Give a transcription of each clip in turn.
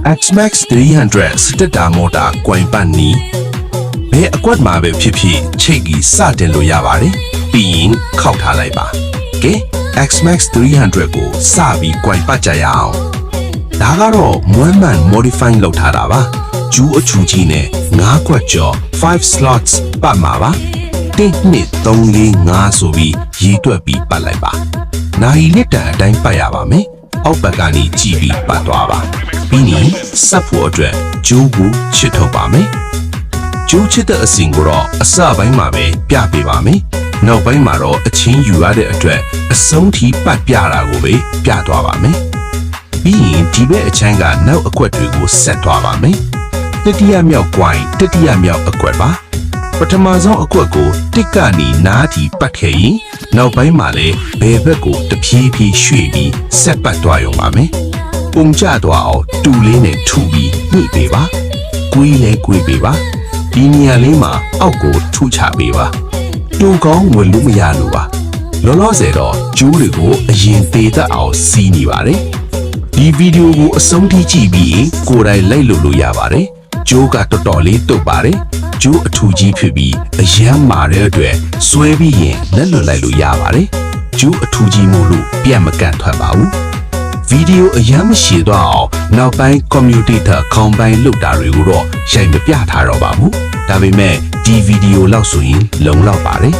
X-Max 300 စတက်တာမော်တာကွိုင်ပတ်နီဘယ်အကွက်မှာပဲဖြစ်ဖြစ်ချိတ်ကြီးစတင်လို့ရပါတယ်ပြီးရင်ခောက်ထားလိုက်ပါကဲ X-Max 300ကိုစပြီးကွိုင်ပတ်ကြရအောင်ဒါကတော့မွမ်းမံ modify လုပ်ထားတာပါကျူးအချူကြီးနဲ့9ခွက်ကျော်5 slots ပတ်မှာပါ1 2 3 4 5ဆိုပြီးရေးတွက်ပြီးပတ်လိုက်ပါနိုင်လစ်တန်အတိုင်းပတ်ရပါမယ်အောက်ဘက်ကနေကြည့်ပြီးပတ်သွားပါပြီးရင်ဆက်ဖို့အတွက်ကျိုးကိုချစ်ထုတ်ပါမယ်ကျိုးချစ်တဲ့အစဉ်ကိုတော့အစပိုင်းမှာပဲပြပေးပါမယ်နောက်ပိုင်းမှာတော့အချင်းယူရတဲ့အတွက်အဆုံးထိပတ်ပြတာကိုပဲပြသွားပါမယ်ပြီးရင်ဒီဘက်အချမ်းကနောက်အကွက်တွေကိုဆက်သွားပါမယ်တတိယမြောက်ကွိုင်းတတိယမြောက်အကွက်ပါပထမဆုံးအကွက်ကိုတစ်ကနေနားထိပတ်ခဲ့ရင်နောက်ပိုင်းမှာလည်းဘယ်ဘက်ကိုတဖြည်းဖြည်းရွှေ့ပြီးဆက်ပတ်သွားရုံပါမယ်ပုံကျသွားအောင်တူလေးနဲ့ထူပြီးညှိပေးပါကွေးလဲကွေးပေးပါဒီနေရာလေးမှာအောက်ကိုထူချပေးပါတူကောင်းဝင်လို့မရလို့ပါလောလောဆယ်တော့ကျိုးတွေကိုအရင်သေးတတ်အောင်စီးနေပါတယ်ဒီဗီဒီယိုကိုအဆုံးထိကြည့်ပြီးကိုယ်တိုင်လိုက်လို့ရပါတယ်ကျိုးကတော်တော်လေးတုတ်ပါတယ်ကျိုးအထူကြီးဖြစ်ပြီးအရမ်းမာတဲ့အတွက်ဆွဲပြီးရင်လက်လွတ်လိုက်လို့ရပါတယ်ကျိုးအထူကြီးမို့လို့ပြန်မကန်ထွက်ပါဘူးဗီဒီယိုအရမ်းမရှည်တော့အောင်နောက်ပိုင်း commutator combine လုပ်တာတွေကိုတော့ရိုက်မပြထားတော့ပါဘူးဒါပေမဲ့ဒီဗီဒီယိုလောက်ဆိုရင်လုံလောက်ပါတယ်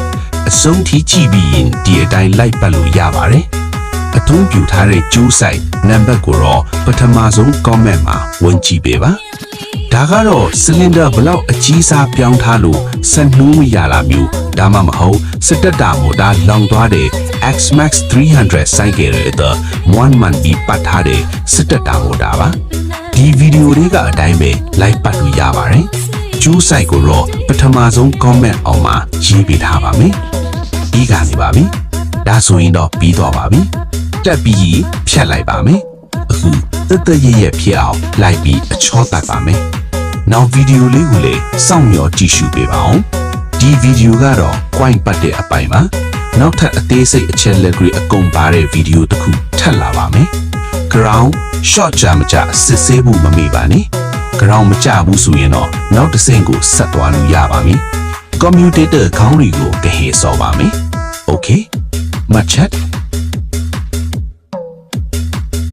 အဆုံးထိကြည့်ပြီးရင်ဒီအတိုင်းလိုက်ပတ်လို့ရပါတယ်အသုံးပြုထားတဲ့ကျိုးဆိုင်နံပါတ်ကိုတော့ပထမဆုံး comment မှာဝင်ကြည့်ပေးပါဒါကတော့ cylinder ဘလောက်အကြီးစားပြောင်းထားလို့ဆက်နှိုးမရတာမျိုးဒါမှမဟုတ်စတက်တာမို့ဒါလောင်သွားတဲ့ X-Max 300 စိုက်ခဲ့တဲ့အတွက်1 month ပြီးပတ်ထားတဲ့စတက်တာမို့ဒါပါဒီဗီဒီယိုလေးကအတိုင်းပဲလိုက်ပတ်လို့ရပါတယ်ကျိုးဆိုင်ကိုတော့ပထမဆုံး comment အောင်မှာရေးပေးထားပါမယ်ပြီးကနေပါပြီဒါဆိုရင်တော့ပြီးသွားပါပြီတက်ပြီးဖြတ်လိုက်ပါမယ်အခုတရရဲ့ဖြစ်အောင်လိုက်ပြီးအချောတက်ပါမယ်နောက်ဗီဒီယိုလေးကိုလည်းစောင့်မျှော်ကြည့်ရှုပေးပါဦးဒီဗီဒီယိုကတော့ coin ပတ်တဲ့အပိုင်းပါနောက်ထပ်အသေးစိတ်အချက်လက်တွေအကုန်ပါတဲ့ဗီဒီယိုတစ်ခုထပ်လာပါမယ် ground short ကြမကြစစ်ဆေးဖို့မမေ့ပါနဲ့ ground မကြဘူးဆိုရင်တော့နောက်တစ်ဆင့်ကိုဆက်သွားလို့ရပါမယ် commutator ခေါင်းတွေကိုကဟေဆော်ပါမယ် okay မချက်